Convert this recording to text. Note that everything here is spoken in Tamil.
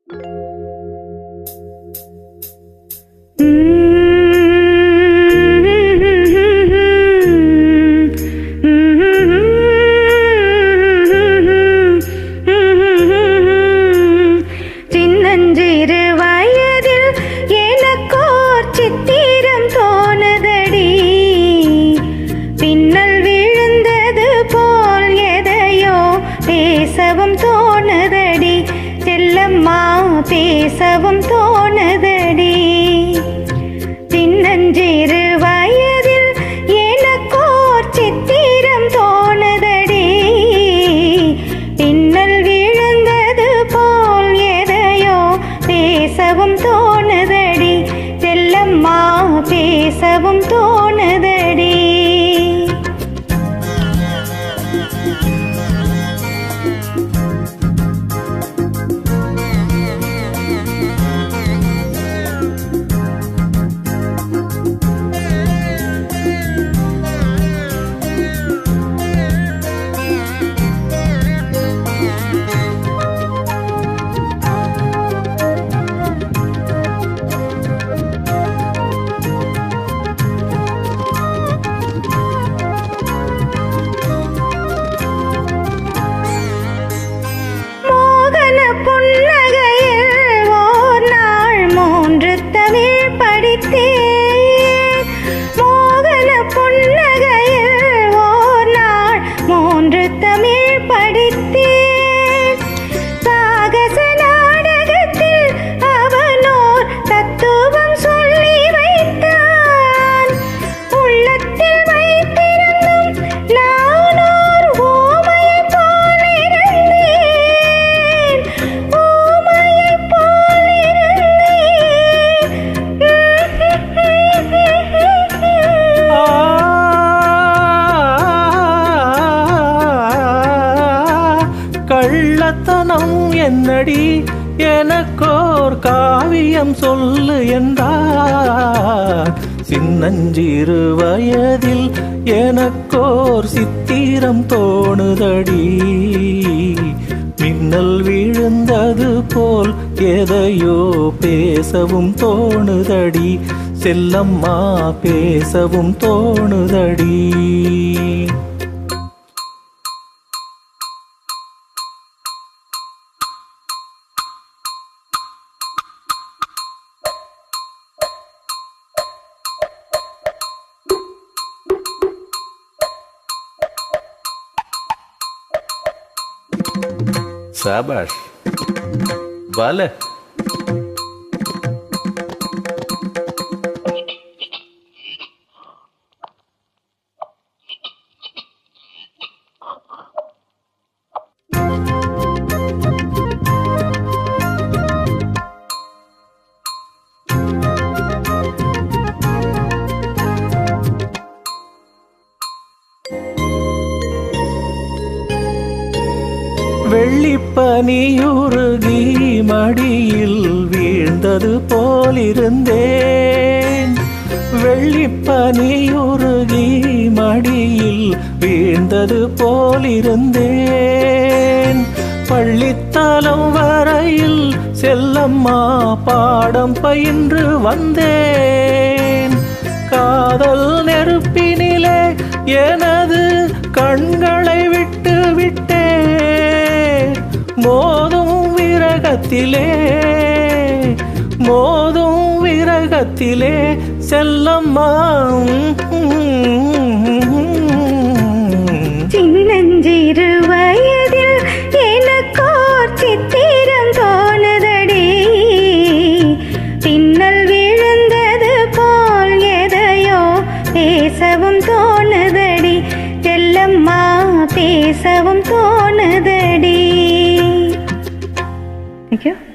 சின்னஞ்சிறு வயதில் எனக்கோர் சித்திரம் தோணுதடி, பின்னல் விழுந்தது போல் எதையோ பேசவும் தோணுதடி, செல்லம்மா பேசவும் தோணுதடி. சின்னஞ்சிறு வயதில் எனக்கோர் சித்திரம் தோணுதடி, பின்னல் விழுந்தது போல் எதையோ பேசவும் தோணுதடி, செல்லம்மா பேசவும் தோணுதடி. புன்னகையில் ஓர் நாள் 3 தமிழ் படித்தேன், மோகன புன்னகையில் ஓர் நாள் 3 தமிழ் படித்தேன். சாகச நாடகத்தில் அவனோர் தத்துவம் சொல்லி வைத்தான், உள்ளத்தில் வைத்திருந்தும் நானோர் ஓமையை போல் இருந்தேன். கள்ளத்தனம் என்னடி, எனக்கோர் காவியம் சொல்லு என்றார். சின்னஞ்சிறு வயதில் எனக்கோர் சித்திரம் தோணுதடி, மின்னல் விழுந்தது போல் எதையோ பேசவும் தோணுதடி, செல்லம்மா பேசவும் தோணுதடி. शाबाश वाले வெள்ளிப்பனியுருகி மடியில் வீழ்ந்தது போலிருந்தேன், வெள்ளிப்பனியுருகி மடியில் வீழ்ந்தது போலிருந்தேன். பள்ளித்தலம் வரையில் செல்லம்மா பாடம் பயின்று வந்தேன், காதல் நெருப்பினிலே எனது கண்களை விட்டு விட்டேன். மோதும் விரகத்திலே செல்லம்மா. சின்னஞ்சிறு வயதில் எனக்கோர் சித்திரம் தோணுதடி, பின்னல் விழுந்தது போல் எதையோ பேசவும் தோணுதடி, செல்லம்மா பேசவும் தோணுதடி. Thank you.